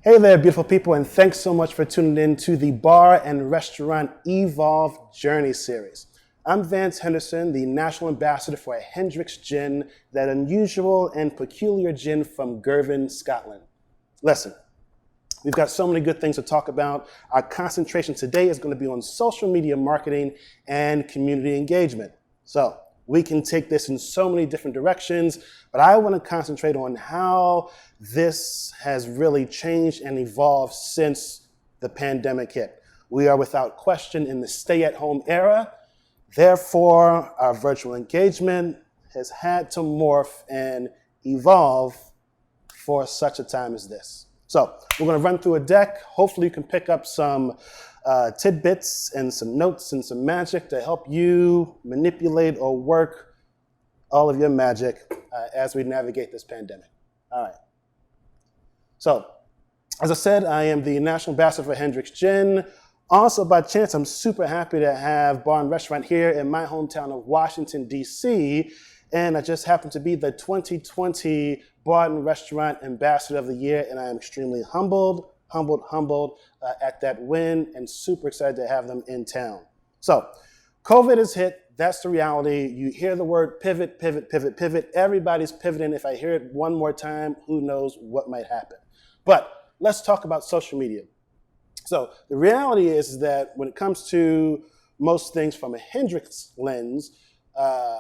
Hey there, beautiful people, and thanks so much for tuning in to the Bar and Restaurant Evolve Journey series. I'm Vance Henderson, the National Ambassador for Hendrick's Gin, that unusual and peculiar gin from Girvan, Scotland. Listen, we've got so many good things to talk about. Our concentration today is going to be on social media marketing and community engagement. So we can take this in so many different directions, but I want to concentrate on how this has really changed and evolved since the pandemic hit. We are without question in the stay-at-home era. Therefore, our virtual engagement has had to morph and evolve for such a time as this. So we're going to run through a deck. Hopefully you can pick up some tidbits and some notes and some magic to help you manipulate or work all of your magic as we navigate this pandemic. All right. So, as I said, I am the National Ambassador for Hendrick's Gin. Also, by chance, I'm super happy to have Bar and Restaurant here in my hometown of Washington, D.C., and I just happen to be the 2020 Bar and Restaurant Ambassador of the Year, and I am extremely humbled at that win and super excited to have them in town. So, COVID has hit. That's the reality. You hear the word pivot, pivot, pivot, pivot. Everybody's pivoting. If I hear it one more time, who knows what might happen. But let's talk about social media. So the reality is that when it comes to most things from a Hendrick's lens,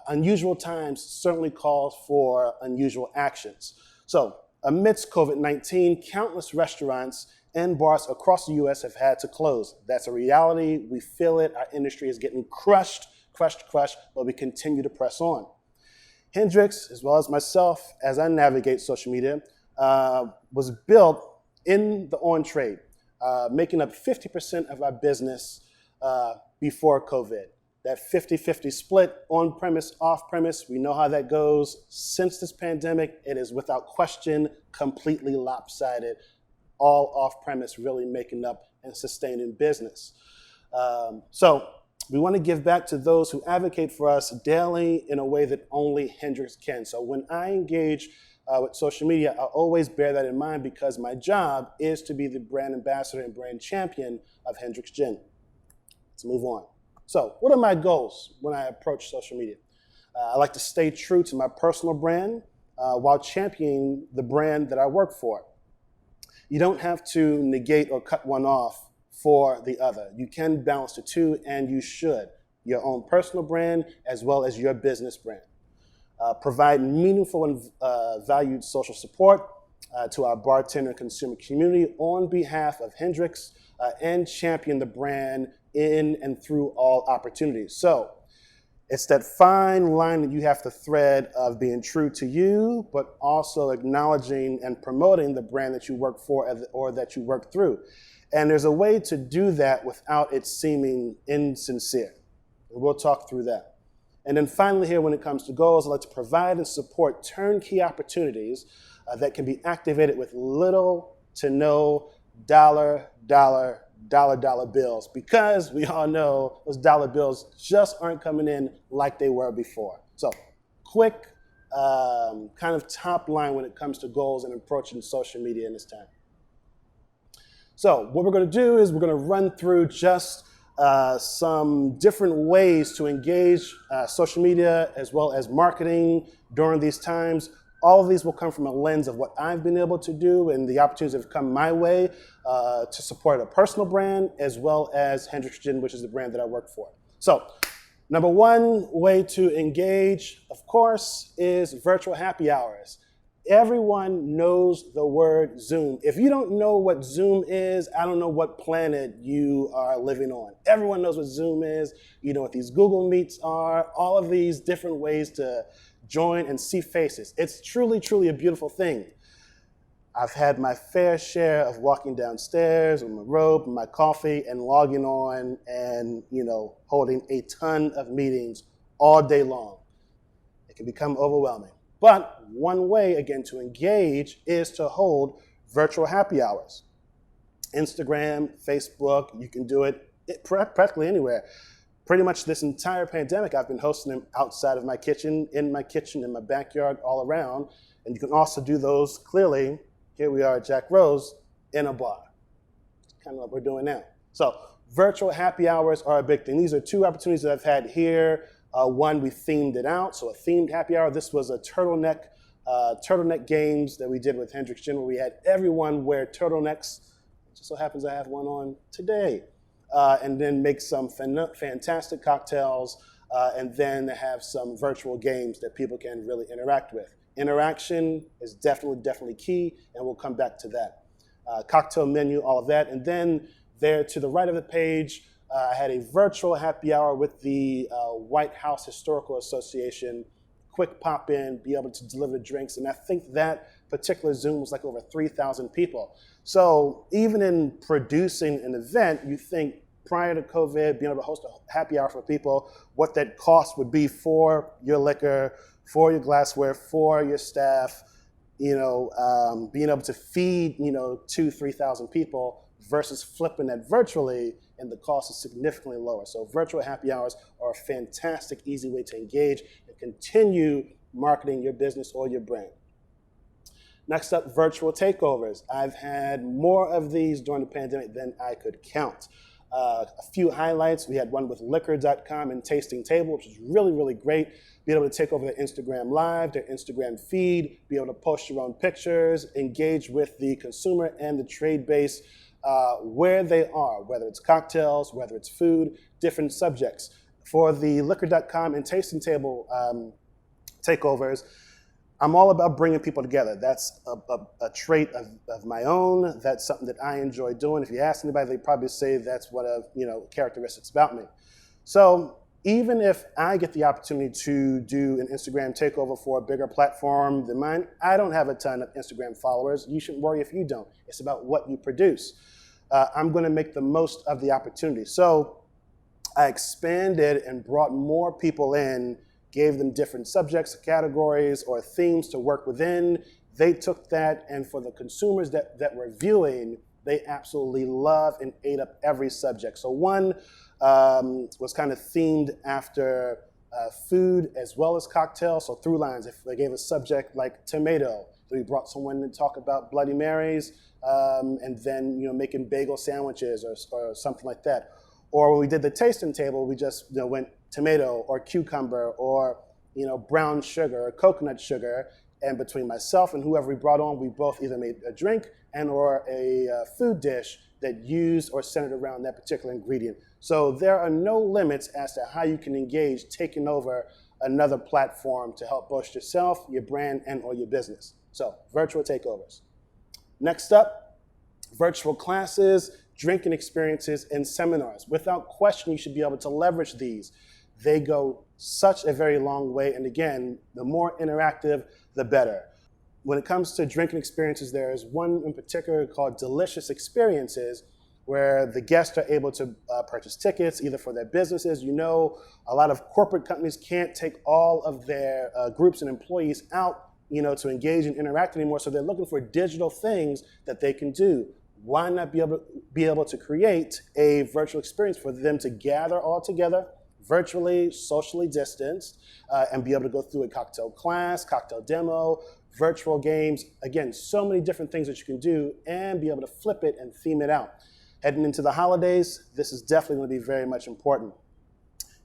unusual times certainly calls for unusual actions. So amidst COVID-19, countless restaurants and bars across the U.S. have had to close. That's a reality. We feel it. Our industry is getting crushed, but we continue to press on. Hendrick's, as well as myself, as I navigate social media, was built in the on-trade, making up 50% of our business before COVID. That 50-50 split, on-premise, off-premise, we know how that goes. Since this pandemic, it is without question completely lopsided, all off-premise really making up and sustaining business. So we want to give back to those who advocate for us daily in a way that only Hendrick's can. So when I engage with social media, I always bear that in mind because my job is to be the brand ambassador and brand champion of Hendrick's Gin. Let's move on. So what are my goals when I approach social media? I like to stay true to my personal brand while championing the brand that I work for. You don't have to negate or cut one off for the other. You can balance the two, and you should. Your own personal brand as well as your business brand. Provide meaningful and valued social support to our bartender and consumer community on behalf of Hendrick's and champion the brand in and through all opportunities. So it's that fine line that you have to thread of being true to you, but also acknowledging and promoting the brand that you work for or that you work through. And there's a way to do that without it seeming insincere. And we'll talk through that. And then finally here, when it comes to goals, I like to provide and support turnkey opportunities that can be activated with little to no dollar bills, because we all know those dollar bills just aren't coming in like they were before. So quick kind of top line when it comes to goals and approaching social media in this time. So what we're going to do is we're going to run through just some different ways to engage social media as well as marketing during these times. All of these will come from a lens of what I've been able to do and the opportunities that have come my way to support a personal brand as well as Hendrick's Gin, which is the brand that I work for. So number one way to engage, of course, is virtual happy hours. Everyone knows the word Zoom. If you don't know what Zoom is, I don't know what planet you are living on. Everyone knows what Zoom is. You know what these Google Meets are, all of these different ways to join and see faces. It's truly a beautiful thing. I've had my fair share of walking downstairs with my robe and my coffee and logging on and, holding a ton of meetings all day long. It can become overwhelming. But one way, again, to engage is to hold virtual happy hours. Instagram, Facebook, you can do it practically anywhere. Pretty much this entire pandemic, I've been hosting them outside of my kitchen, in my backyard, all around. And you can also do those clearly. Here we are at Jack Rose in a bar. It's kind of what we're doing now. So virtual happy hours are a big thing. These are two opportunities that I've had here. One, we themed it out, so a themed happy hour. This was a turtleneck games that we did with Hendrix Gin, where we had everyone wear turtlenecks. It just so happens I have one on today. And then make some fantastic cocktails, and then have some virtual games that people can really interact with. Interaction is definitely key, and we'll come back to that. Cocktail menu, all of that. And then there to the right of the page, I had a virtual happy hour with the White House Historical Association. Quick pop in, be able to deliver drinks. And I think that particular Zoom was like over 3,000 people. So even in producing an event, you think prior to COVID, being able to host a happy hour for people, what that cost would be for your liquor, for your glassware, for your staff, being able to feed, 2,000, 3,000 people versus flipping that virtually, and the cost is significantly lower. So virtual happy hours are a fantastic, easy way to engage and continue marketing your business or your brand. Next up, virtual takeovers. I've had more of these during the pandemic than I could count. A few highlights. We had one with liquor.com and Tasting Table, which was really great. Be able to take over their Instagram Live, their Instagram feed, be able to post your own pictures, engage with the consumer and the trade base where they are, whether it's cocktails, whether it's food, different subjects. For the liquor.com and Tasting Table takeovers, I'm all about bringing people together. That's a trait of my own. That's something that I enjoy doing. If you ask anybody, they'd probably say that's what characteristics about me. So even if I get the opportunity to do an Instagram takeover for a bigger platform than mine, I don't have a ton of Instagram followers. You shouldn't worry if you don't. It's about what you produce. I'm going to make the most of the opportunity. So I expanded and brought more people in, gave them different subjects, categories, or themes to work within. They took that, and for the consumers that were viewing, they absolutely loved and ate up every subject. So one was kind of themed after food as well as cocktails, so through lines. If they gave a subject like tomato, we brought someone to talk about Bloody Marys, and then making bagel sandwiches or something like that. Or when we did the tasting table, we just went tomato or cucumber or brown sugar or coconut sugar, and between myself and whoever we brought on, we both either made a drink and or a food dish that used or centered around that particular ingredient. So there are no limits as to how you can engage taking over another platform to help boost yourself, your brand, and or your business. So virtual takeovers. Next up, virtual classes, drinking experiences, and seminars. Without question, you should be able to leverage these. They go such a very long way, and again, the more interactive, the better. When it comes to drinking experiences, there is one in particular called Delicious Experiences, where the guests are able to purchase tickets either for their businesses. A lot of corporate companies can't take all of their groups and employees out, to engage and interact anymore, so they're looking for digital things that they can do. Why not be able to create a virtual experience for them to gather all together, virtually, socially distanced, and be able to go through a cocktail class, cocktail demo, virtual games. Again, so many different things that you can do and be able to flip it and theme it out. Heading into the holidays, this is definitely going to be very much important.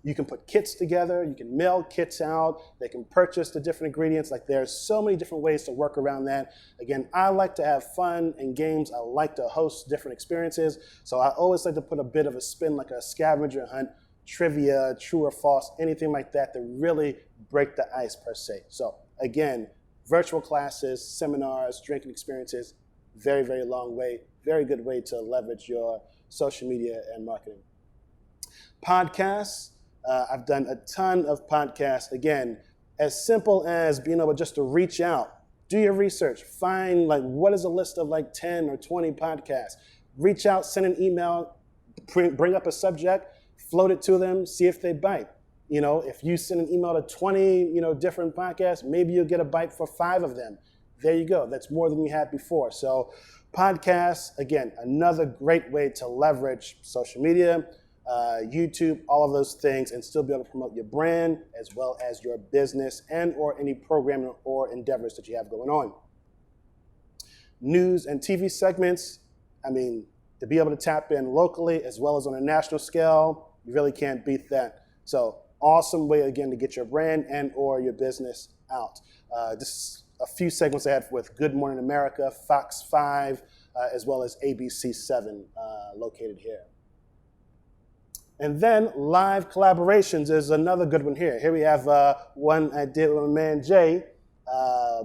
You can put kits together, you can mail kits out, they can purchase the different ingredients. Like, there's so many different ways to work around that. Again, I like to have fun and games. I like to host different experiences. So I always like to put a bit of a spin, like a scavenger hunt, trivia, true or false, anything like that to really break the ice per se. So again, virtual classes, seminars, drinking experiences, very, very long way, very good way to leverage your social media and marketing. Podcasts. I've done a ton of podcasts. Again, as simple as being able just to reach out, do your research, find what is a list of 10 or 20 podcasts. Reach out, send an email, bring up a subject, float it to them, see if they bite. If you send an email to 20, different podcasts, maybe you'll get a bite for 5 of them. There you go. That's more than you had before. So podcasts, again, another great way to leverage social media, YouTube, all of those things, and still be able to promote your brand as well as your business and or any program or endeavors that you have going on. News and TV segments, I mean, to be able to tap in locally as well as on a national scale, you really can't beat that. So awesome way, again, to get your brand and or your business out. Just a few segments I had with Good Morning America, Fox 5, as well as ABC 7 located here. And then live collaborations is another good one here. Here we have one I did with my man Jay,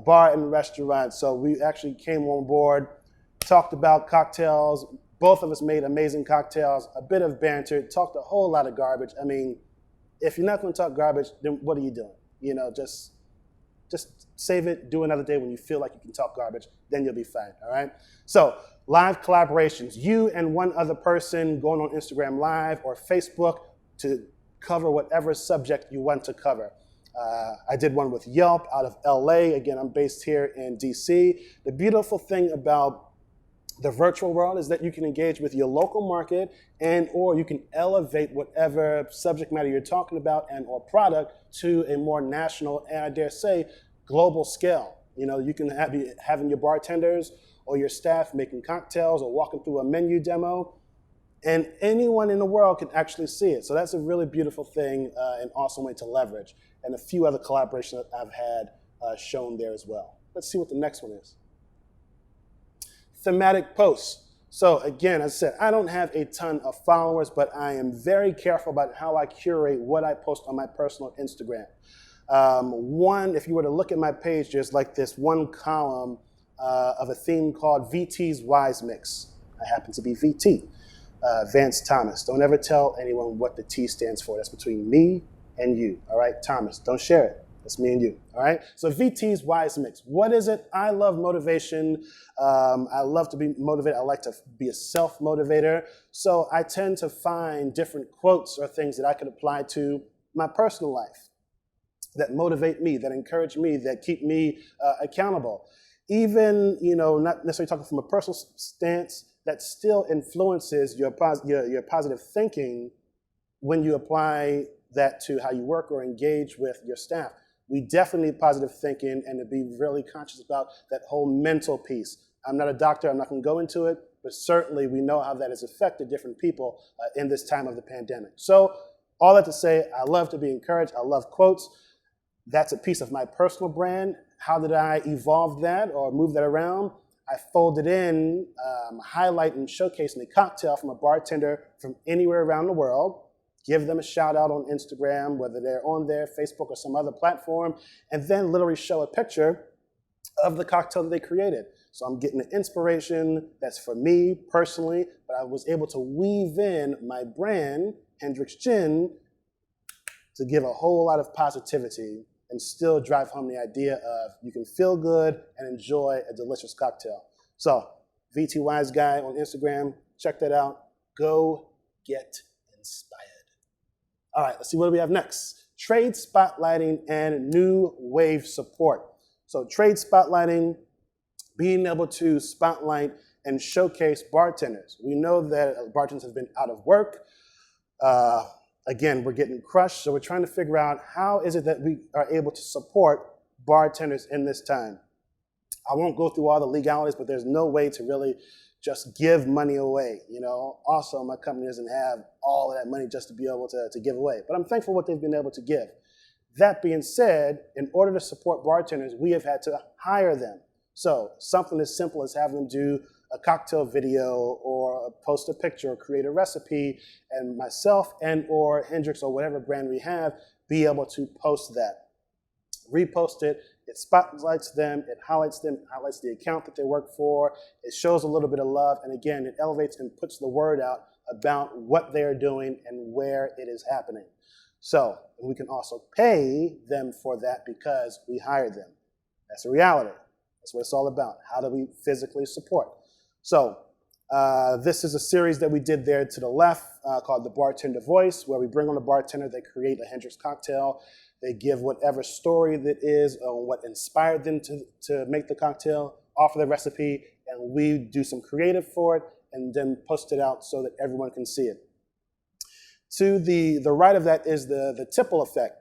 bar and restaurant. So we actually came on board, talked about cocktails. Both of us made amazing cocktails, a bit of banter, talked a whole lot of garbage. I mean, if you're not going to talk garbage, then what are you doing? You know, just save it, do another day when you feel like you can talk garbage, then you'll be fine, all right? So live collaborations, you and one other person going on Instagram Live or Facebook to cover whatever subject you want to cover. I did one with Yelp out of LA. Again, I'm based here in DC. The beautiful thing about the virtual world is that you can engage with your local market and or you can elevate whatever subject matter you're talking about and or product to a more national and I dare say global scale. You know, you can have having your bartenders or your staff making cocktails or walking through a menu demo and anyone in the world can actually see it. So that's a really beautiful thing, an awesome way to leverage and a few other collaborations that I've had shown there as well. Let's see what the next one is. Thematic posts. So again, as I said, I don't have a ton of followers, but I am very careful about how I curate what I post on my personal Instagram. One, if you were to look at my page, there's like this one column of a theme called VT's Wise Mix. I happen to be VT, Vance Thomas. Don't ever tell anyone what the T stands for. That's between me and you, all right? Thomas, don't share it. That's me and you, all right? So VT's Wise Mix. What is it? I love motivation. I love to be motivated. I like to be a self-motivator. So I tend to find different quotes or things that I can apply to my personal life that motivate me, that encourage me, that keep me accountable. Even, you know, not necessarily talking from a personal stance, that still influences your positive thinking when you apply that to how you work or engage with your staff. We definitely need positive thinking and to be really conscious about that whole mental piece. I'm not a doctor, I'm not going to go into it, but certainly we know how that has affected different people in this time of the pandemic. So all that to say, I love to be encouraged, I love quotes. That's a piece of my personal brand. How did I evolve that or move that around? I folded in, highlighting, showcasing a cocktail from a bartender from anywhere around the world, give them a shout out on Instagram, whether they're on there, Facebook, or some other platform, and then literally show a picture of the cocktail that they created. So I'm getting the inspiration that's for me personally, but I was able to weave in my brand, Hendrix Gin, to give a whole lot of positivity and still drive home the idea of you can feel good and enjoy a delicious cocktail. So VT Wise Guy on Instagram, check that out. Go get inspired. All right, let's see what do we have next. Trade spotlighting and new wave support. So trade spotlighting, being able to spotlight and showcase bartenders. We know that bartenders have been out of work. Again, we're getting crushed, so we're trying to figure out how is it that we are able to support bartenders in this time. I won't go through all the legalities, but there's no way to really just give money away, you know. Also, my company doesn't have all of that money just to be able to give away, but I'm thankful for what they've been able to give. That being said, in order to support bartenders, we have had to hire them. So something as simple as having them do a cocktail video or post a picture or create a recipe, and myself and or Hendrix or whatever brand we have be able to post that. Repost it, it spotlights them, it highlights the account that they work for, it shows a little bit of love, and again, it elevates and puts the word out about what they're doing and where it is happening. So we can also pay them for that because we hired them. That's a reality. That's what it's all about. How do we physically support? So this is a series that we did there to the left called The Bartender Voice, where we bring on a bartender, they create a Hendrix cocktail, they give whatever story that is on what inspired them to make the cocktail, offer the recipe, and we do some creative for it and then post it out so that everyone can see it. To the right of that is the tipple effect.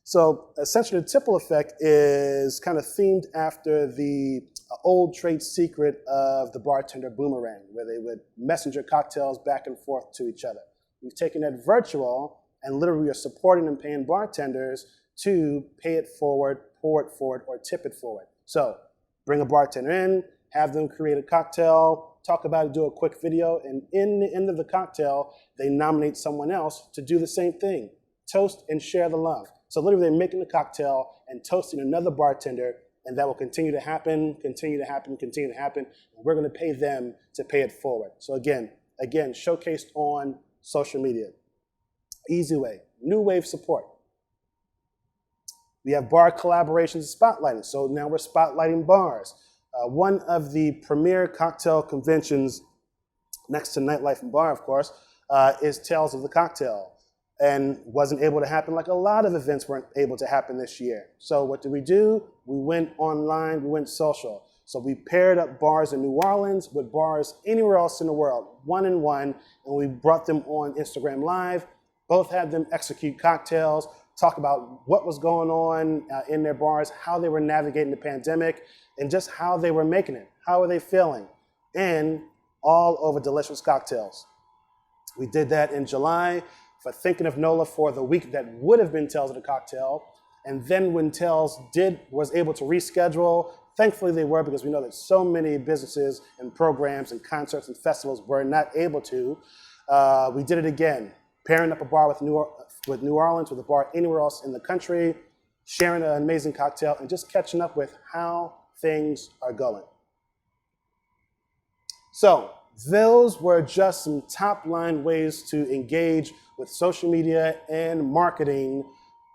So essentially the tipple effect is kind of themed after the an old trade secret of the bartender boomerang, where they would messenger cocktails back and forth to each other. We've taken that virtual, and literally are supporting and paying bartenders to pay it forward, pour it forward, or tip it forward. So bring a bartender in, have them create a cocktail, talk about it, do a quick video, and in the end of the cocktail, they nominate someone else to do the same thing. Toast and share the love. So literally they're making the cocktail and toasting another bartender, and that will continue to happen, continue to happen, continue to happen, and we're gonna pay them to pay it forward. So again, showcased on social media. Easy way, new wave support. We have bar collaborations and spotlighting. So now we're spotlighting bars. One of the premier cocktail conventions, next to Nightlife and Bar, of course, is Tales of the Cocktail. And wasn't able to happen, like a lot of events weren't able to happen this year. So what did we do? We went online, we went social. So we paired up bars in New Orleans with bars anywhere else in the world, one-on-one, and we brought them on Instagram Live. Both had them execute cocktails, talk about what was going on in their bars, how they were navigating the pandemic, and just how they were making it. How were they feeling? And all over delicious cocktails. We did that in July for Thinking of NOLA for the week that would have been Tales of the Cocktail. And then when Tales was able to reschedule, thankfully they were, because we know that so many businesses and programs and concerts and festivals were not able to. We did it again, pairing up a bar with New Orleans with a bar anywhere else in the country, sharing an amazing cocktail, and just catching up with how things are going. So those were just some top-line ways to engage with social media and marketing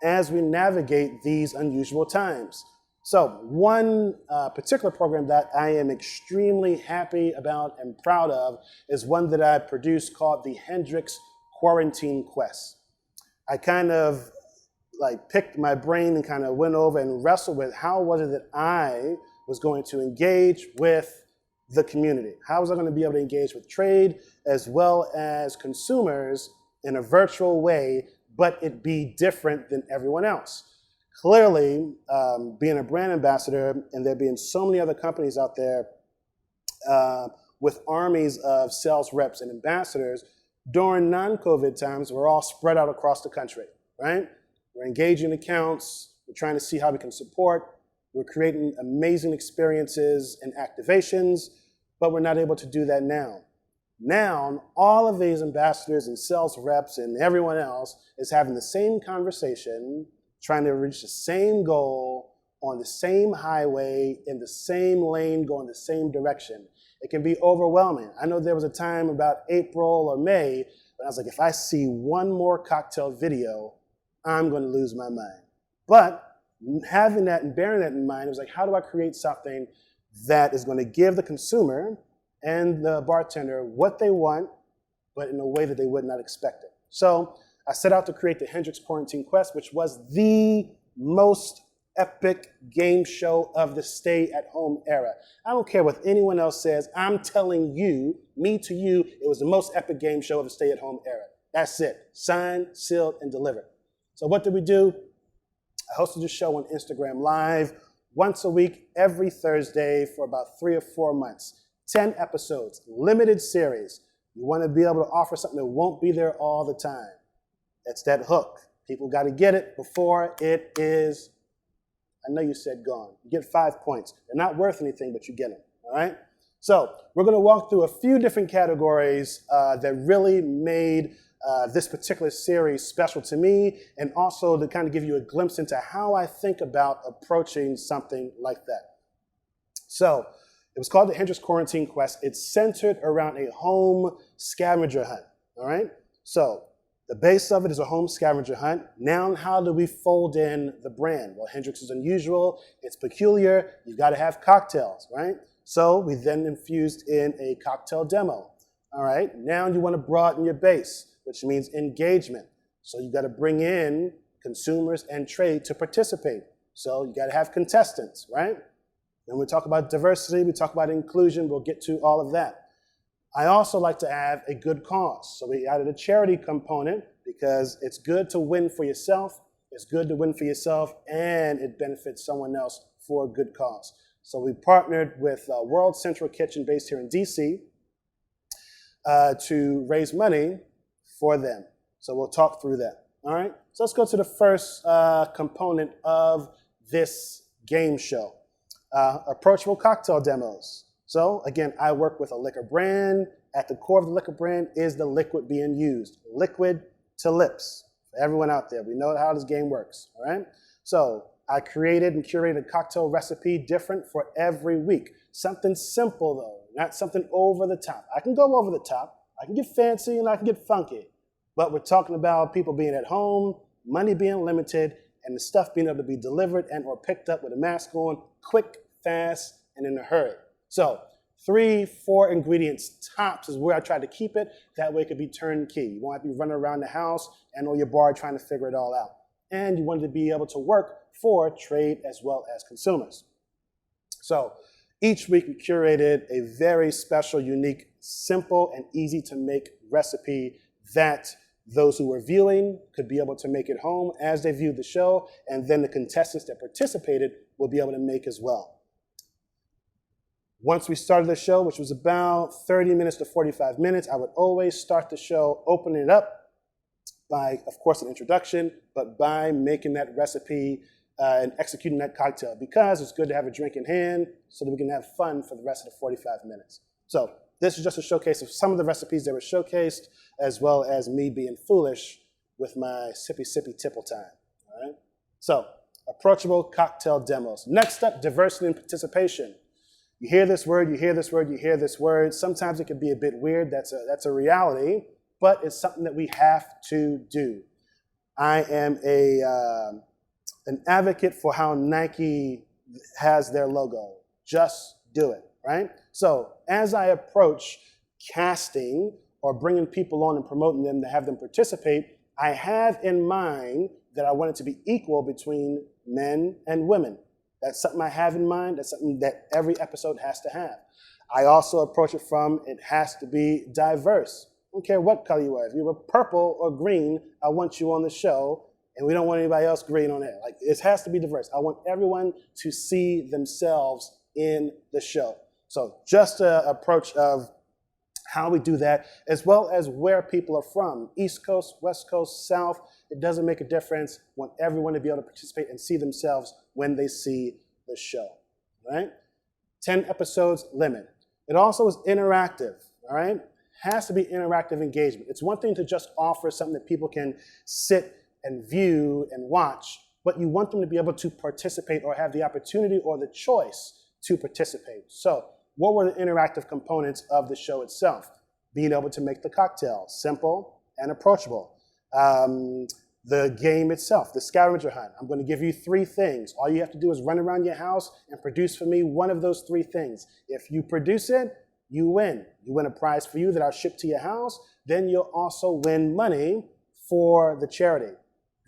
as we navigate these unusual times. So one particular program that I am extremely happy about and proud of is one that I produced called the Hendrix Quarantine Quest. I kind of picked my brain and kind of went over and wrestled with how was it that I was going to engage with the community? How was I going to be able to engage with trade as well as consumers in a virtual way, but it be different than everyone else? Clearly, being a brand ambassador and there being so many other companies out there with armies of sales reps and ambassadors, during non-COVID times, we're all spread out across the country, right? We're engaging accounts, we're trying to see how we can support, we're creating amazing experiences and activations, but we're not able to do that now. Now, all of these ambassadors and sales reps and everyone else is having the same conversation, trying to reach the same goal on the same highway, in the same lane, going the same direction. It can be overwhelming. I know there was a time about April or May when I was like, if I see one more cocktail video, I'm going to lose my mind. But having that and bearing that in mind, it was like, how do I create something that is going to give the consumer and the bartender what they want, but in a way that they would not expect it? So I set out to create the Hendrix Quarantine Quest, which was the most epic game show of the stay-at-home era. I don't care what anyone else says. I'm telling you, me to you, it was the most epic game show of the stay-at-home era. That's it. Signed, sealed, and delivered. So what did we do? I hosted a show on Instagram Live once a week, every Thursday for about 3 or 4 months. 10 episodes, limited series. You want to be able to offer something that won't be there all the time. That's that hook. People got to get it before it is, I know you said gone. You get 5 points. They're not worth anything, but you get them, all right? So we're going to walk through a few different categories that really made this particular series special to me, and also to kind of give you a glimpse into how I think about approaching something like that. So it was called the Hendrix Quarantine Quest. It's centered around a home scavenger hunt, all right? So the base of it is a home scavenger hunt. Now, how do we fold in the brand? Well, Hendrix is unusual. It's peculiar. You've got to have cocktails, right? So we then infused in a cocktail demo. All right, now you want to broaden your base, which means engagement. So you got to bring in consumers and trade to participate. So you got to have contestants, right? Then we talk about diversity, we talk about inclusion, we'll get to all of that. I also like to have a good cause. So we added a charity component because it's good to win for yourself, it's good to win for yourself, and it benefits someone else for a good cause. So we partnered with World Central Kitchen based here in DC to raise money for them. So we'll talk through that. All right. So let's go to the first component of this game show, approachable cocktail demos. So again, I work with a liquor brand. At the core of the liquor brand is the liquid being used, liquid to lips. For everyone out there, we know how this game works. All right. So I created and curated a cocktail recipe different for every week. Something simple though, not something over the top. I can go over the top. I can get fancy and I can get funky. But we're talking about people being at home, money being limited, and the stuff being able to be delivered and or picked up with a mask on, quick, fast, and in a hurry. So 3-4 ingredients tops is where I try to keep it. That way it could be turnkey. You won't have to be running around the house and on your bar trying to figure it all out. And you wanted to be able to work for trade as well as consumers. So each week we curated a very special, unique, simple, and easy to make recipe that those who were viewing could be able to make it home as they viewed the show, and then the contestants that participated will be able to make as well. Once we started the show, which was about 30 minutes to 45 minutes, I would always start the show opening it up by, of course, an introduction, but by making that recipe and executing that cocktail, because it's good to have a drink in hand so that we can have fun for the rest of the 45 minutes. So this is just a showcase of some of the recipes that were showcased, as well as me being foolish with my sippy tipple time. All right. So approachable cocktail demos. Next up, diversity and participation. You hear this word, you hear this word, you hear this word. Sometimes it can be a bit weird. That's a reality, but it's something that we have to do. I am an advocate for how Nike has their logo. Just do it, right? So as I approach casting or bringing people on and promoting them to have them participate, I have in mind that I want it to be equal between men and women. That's something I have in mind. That's something that every episode has to have. I also approach it from, it has to be diverse. I don't care what color you are. If you were purple or green, I want you on the show, and we don't want anybody else green on it. Like, it has to be diverse. I want everyone to see themselves in the show. So just an approach of how we do that, as well as where people are from. East Coast, West Coast, South, it doesn't make a difference. I want everyone to be able to participate and see themselves when they see the show, right? 10 episodes limit. It also is interactive, all right? Has to be interactive engagement. It's one thing to just offer something that people can sit and view and watch, but you want them to be able to participate or have the opportunity or the choice to participate. So what were the interactive components of the show itself? Being able to make the cocktail simple and approachable. The game itself, the scavenger hunt. I'm going to give you 3 things. All you have to do is run around your house and produce for me one of those 3 things. If you produce it, you win. You win a prize for you that I'll ship to your house. Then you'll also win money for the charity.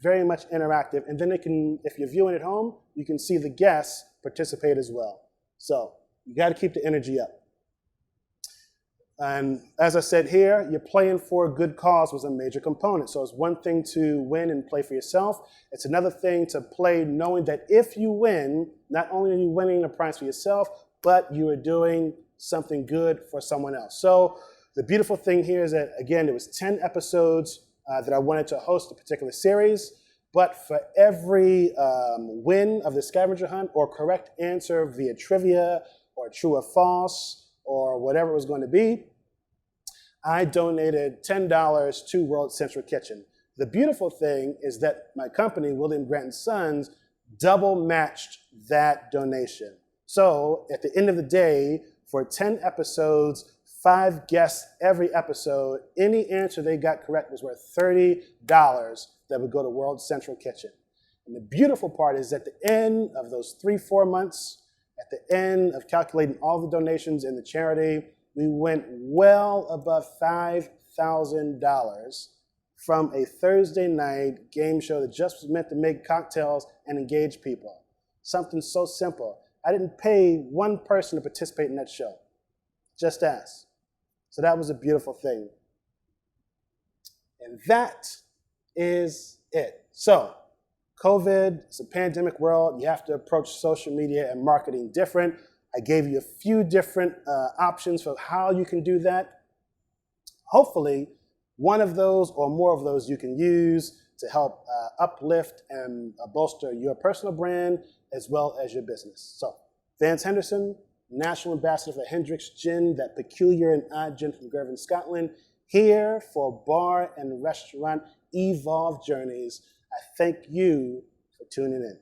Very much interactive. And then if you're viewing at home, you can see the guests participate as well. So you got to keep the energy up. And as I said here, you're playing for a good cause was a major component. So it's one thing to win and play for yourself. It's another thing to play knowing that if you win, not only are you winning a prize for yourself, but you are doing something good for someone else. So the beautiful thing here is that, again, it was 10 episodes that I wanted to host a particular series. But for every win of the scavenger hunt or correct answer via trivia or true or false or whatever it was going to be, I donated $10 to World Central Kitchen. The beautiful thing is that my company, William Grant & Sons, double matched that donation. So at the end of the day, for 10 episodes, 5 guests every episode, any answer they got correct was worth $30 that would go to World Central Kitchen. And the beautiful part is at the end of those 3-4 months, at the end of calculating all the donations in the charity, we went well above $5,000 from a Thursday night game show that just was meant to make cocktails and engage people. Something so simple. I didn't pay one person to participate in that show. Just ask. So that was a beautiful thing. And that is it. So, COVID, it's a pandemic world. You have to approach social media and marketing different. I gave you a few different options for how you can do that. Hopefully, one of those or more of those you can use to help uplift and bolster your personal brand as well as your business. So, Vance Henderson, National Ambassador for Hendrick's Gin, that peculiar and odd gin from Girvan, Scotland, here for Bar and Restaurant Evolve Journeys. I thank you for tuning in.